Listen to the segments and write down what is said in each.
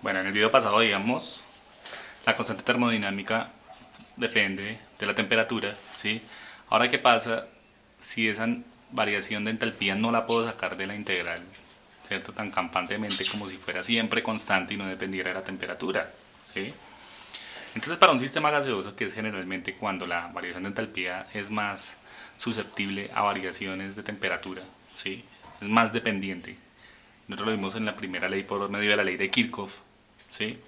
Bueno, en el video pasado, digamos, la constante termodinámica depende de la temperatura, ¿sí? Ahora, ¿qué pasa si esa variación de entalpía no la puedo sacar de la integral, ¿cierto? Tan campantemente como si fuera siempre constante y no dependiera de la temperatura, ¿sí? Entonces, para un sistema gaseoso, que es generalmente cuando la variación de entalpía es más susceptible a variaciones de temperatura, ¿sí? Es más dependiente. Nosotros lo vimos en la primera ley por medio de la ley de Kirchhoff, ¿sí?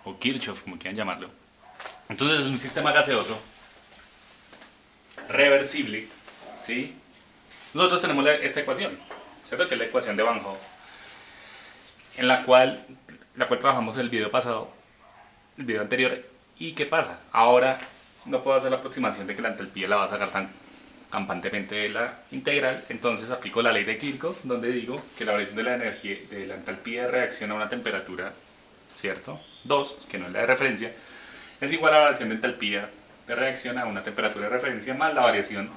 O Kirchhoff, como quieran llamarlo. Entonces es un sistema gaseoso reversible, ¿sí? Nosotros tenemos esta ecuación, ¿cierto? Que es la ecuación de Van Hoff, en la cual trabajamos en el video pasado, el video anterior. ¿Y qué pasa? Ahora no puedo hacer la aproximación de que la entalpía la va a sacar tan campantemente de la integral, entonces aplico la ley de Kirchhoff, donde digo que la variación de la energía de la entalpía de reacción a una temperatura, ¿cierto? 2, que no es la de referencia, es igual a la variación de entalpía de reacción a una temperatura de referencia más la variación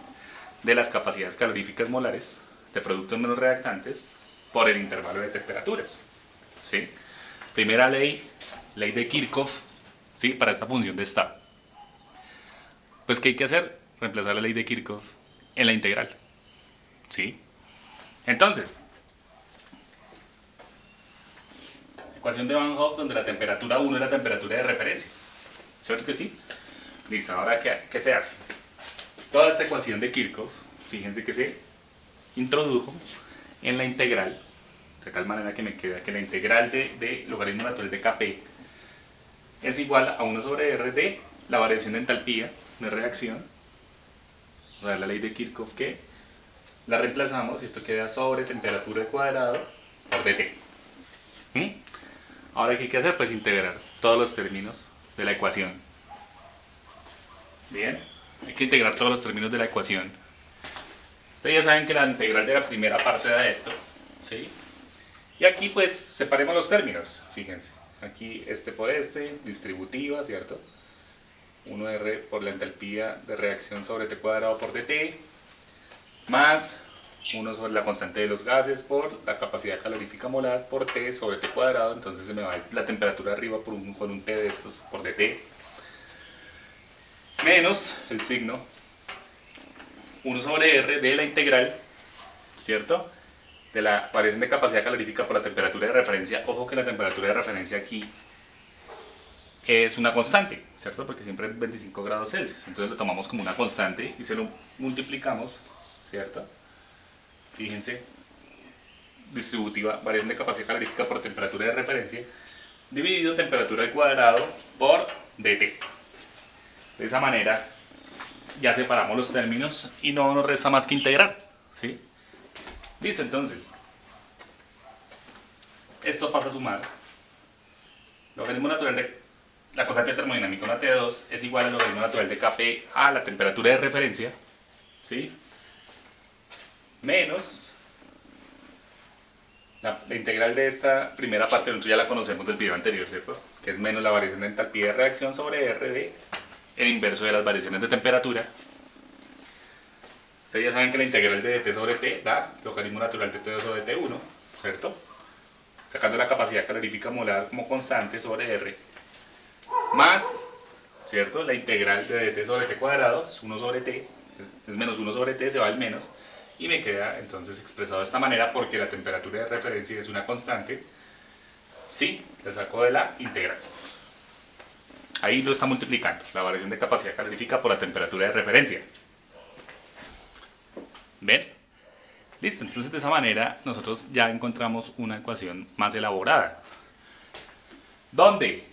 de las capacidades caloríficas molares de productos menos reactantes por el intervalo de temperaturas, ¿sí? Primera ley, ley de Kirchhoff, ¿sí? Para esta función de estado. Pues, ¿qué hay que hacer? Reemplazar la ley de Kirchhoff en la integral, ¿sí? Entonces, ecuación de Van Hoff donde la temperatura 1 es la temperatura de referencia, ¿cierto que sí? Listo, ahora ¿qué se hace? Toda esta ecuación de Kirchhoff, fíjense que se introdujo en la integral, de tal manera que me queda que la integral de logaritmo natural de Kp es igual a 1 sobre r de la variación de entalpía de reacción, o sea, la ley de Kirchhoff, que la reemplazamos y esto queda sobre temperatura al cuadrado por dt. ¿Mm? Ahora, ¿qué hay que hacer? Pues integrar todos los términos de la ecuación. Bien, hay que integrar todos los términos de la ecuación. Ustedes ya saben que la integral de la primera parte da esto, ¿sí? Y aquí pues separemos los términos, fíjense. Aquí este por este, distributiva, ¿cierto? 1r por la entalpía de reacción sobre t cuadrado por dt, más 1 sobre la constante de los gases por la capacidad calorífica molar por t sobre t cuadrado, entonces se me va la temperatura arriba con un t de estos por dt, menos el signo 1 sobre r de la integral, ¿cierto? De la variación de capacidad calorífica por la temperatura de referencia. Ojo que la temperatura de referencia aquí es una constante, ¿cierto? Porque siempre es 25 grados Celsius. Entonces lo tomamos como una constante y se lo multiplicamos, ¿cierto? Fíjense, distributiva, variación de capacidad calorífica por temperatura de referencia, dividido temperatura al cuadrado por dt. De esa manera ya separamos los términos y no nos resta más que integrar, ¿sí? Listo, entonces esto pasa a sumar logaritmo natural de la constante termodinámica, una T2, es igual al logaritmo natural de Kp a la temperatura de referencia, ¿sí? Menos la integral de esta primera parte, nosotros ya la conocemos del video anterior, ¿cierto? Que es menos la variación de entalpía de reacción sobre R de el inverso de las variaciones de temperatura. Ustedes ya saben que la integral de dt sobre t da logaritmo natural de t2 sobre t1, ¿cierto? Sacando la capacidad calorífica molar como constante sobre r, más, ¿cierto? La integral de dt sobre t cuadrado es 1 sobre t, es menos 1 sobre t, se va al menos, y me queda entonces expresado de esta manera porque la temperatura de referencia es una constante. Sí, la saco de la integral. Ahí lo está multiplicando, la variación de capacidad calorífica por la temperatura de referencia. ¿Ven? Listo, entonces de esa manera nosotros ya encontramos una ecuación más elaborada. ¿Dónde?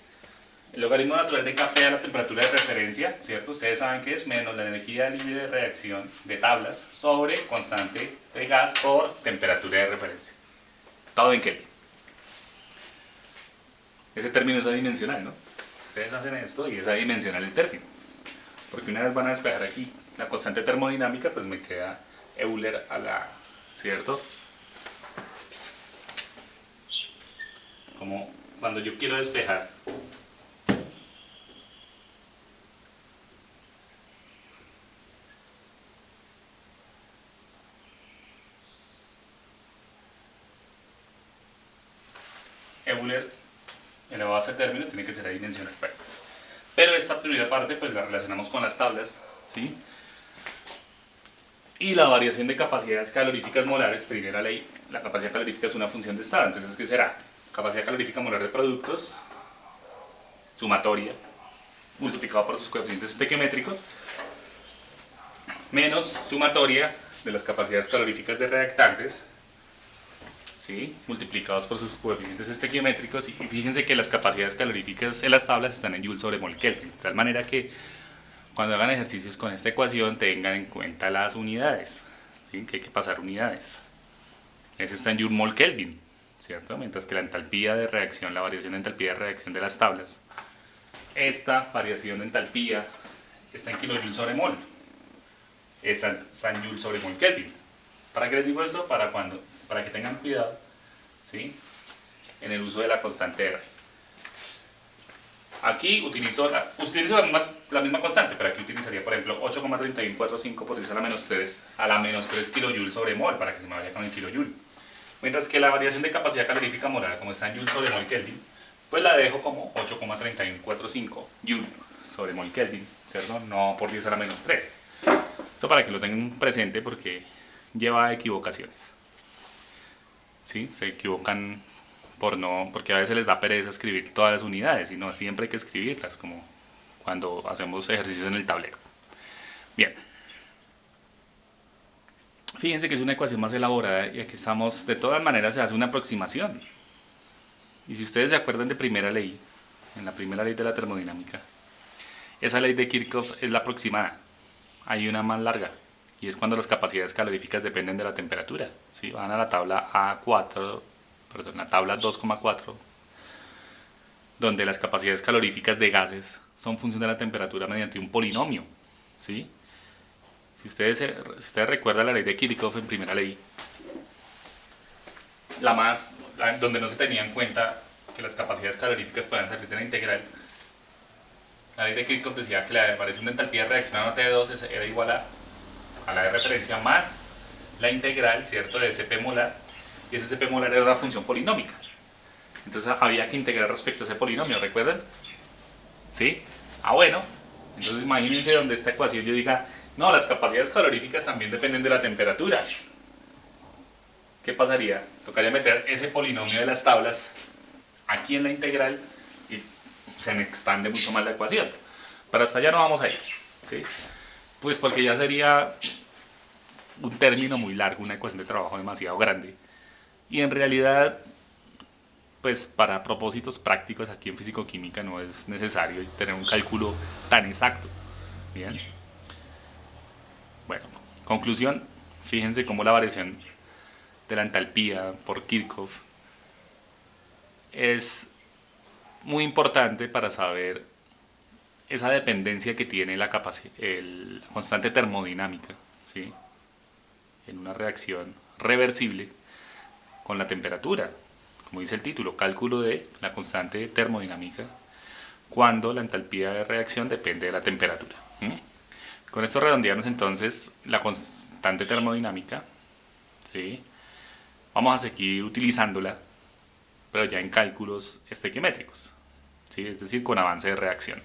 El logaritmo natural de Kp a la temperatura de referencia, ¿cierto? Ustedes saben que es menos la energía libre de reacción de tablas sobre constante de gas por temperatura de referencia. Todo en Kelvin. Ese término es adimensional, ¿no? Ustedes hacen esto y es adimensional el término. Porque una vez van a despejar aquí la constante termodinámica, pues me queda Euler a la, ¿cierto? Como cuando yo quiero despejar Euler elevado a este término tiene que ser a dimensión actual. Pero esta primera parte pues la relacionamos con las tablas, ¿sí? Y la variación de capacidades caloríficas molares, primera ley, la capacidad calorífica es una función de estado. Entonces, ¿qué será? Capacidad calorífica molar de productos, sumatoria, multiplicado por sus coeficientes estequiométricos, menos sumatoria de las capacidades caloríficas de reactantes, ¿sí? Multiplicados por sus coeficientes estequiométricos. Y fíjense que las capacidades caloríficas en las tablas están en Joule sobre mol Kelvin, de tal manera que cuando hagan ejercicios con esta ecuación tengan en cuenta las unidades, ¿sí? Que hay que pasar unidades. Ese está en Joule mol Kelvin, ¿cierto? Mientras que la entalpía de reacción, la variación de entalpía de reacción de las tablas, esta variación de entalpía está en kilojoule sobre mol, está en Joule sobre mol Kelvin. ¿Para qué les digo esto? Para que tengan cuidado, ¿sí? En el uso de la constante R. Aquí utilizo la misma constante, pero aquí utilizaría, por ejemplo, 8,3145 por 10 a la menos 3 kJ sobre mol, para que se me vaya con el kilojoule. Mientras que la variación de capacidad calorífica molar, como está en Joule sobre mol Kelvin, pues la dejo como 8,3145 Joule sobre mol Kelvin, ¿cierto? No por 10 a la menos 3. Eso para que lo tengan presente porque lleva equivocaciones. ¿Sí? Se equivocan porque a veces les da pereza escribir todas las unidades y no siempre hay que escribirlas, como cuando hacemos ejercicios en el tablero. Bien, fíjense que es una ecuación más elaborada y aquí estamos, de todas maneras se hace una aproximación. Y si ustedes se acuerdan de primera ley, en la primera ley de la termodinámica, esa ley de Kirchhoff es la aproximada. Hay una más larga y es cuando las capacidades caloríficas dependen de la temperatura, ¿sí? Van a la tabla la tabla 2,4, donde las capacidades caloríficas de gases son función de la temperatura mediante un polinomio, ¿sí? Si ustedes recuerdan la ley de Kirchhoff en primera ley, donde no se tenía en cuenta que las capacidades caloríficas puedan salir de la integral, la ley de Kirchhoff decía que la variación de entalpía de reacción a T2 era igual a la de referencia más la integral, ¿cierto?, de Cp molar, y ese Cp molar era una función polinómica. Entonces había que integrar respecto a ese polinomio, ¿recuerdan? ¿Sí? Bueno, entonces imagínense donde esta ecuación yo diga, no, las capacidades caloríficas también dependen de la temperatura. ¿Qué pasaría? Tocaría meter ese polinomio de las tablas aquí en la integral y se me expande mucho más la ecuación. Pero hasta allá no vamos a ir, ¿sí? Pues porque ya sería un término muy largo, una ecuación de trabajo demasiado grande. Y en realidad, pues para propósitos prácticos aquí en físico-química no es necesario tener un cálculo tan exacto. Bien. Bueno, conclusión, fíjense cómo la variación de la entalpía por Kirchhoff es muy importante para saber esa dependencia que tiene la constante termodinámica, ¿sí?, en una reacción reversible con la temperatura. Como dice el título, cálculo de la constante termodinámica cuando la entalpía de reacción depende de la temperatura. Con esto redondeamos entonces la constante termodinámica, ¿sí? Vamos a seguir utilizándola, pero ya en cálculos estequiométricos, ¿sí? Es decir, con avance de reacción.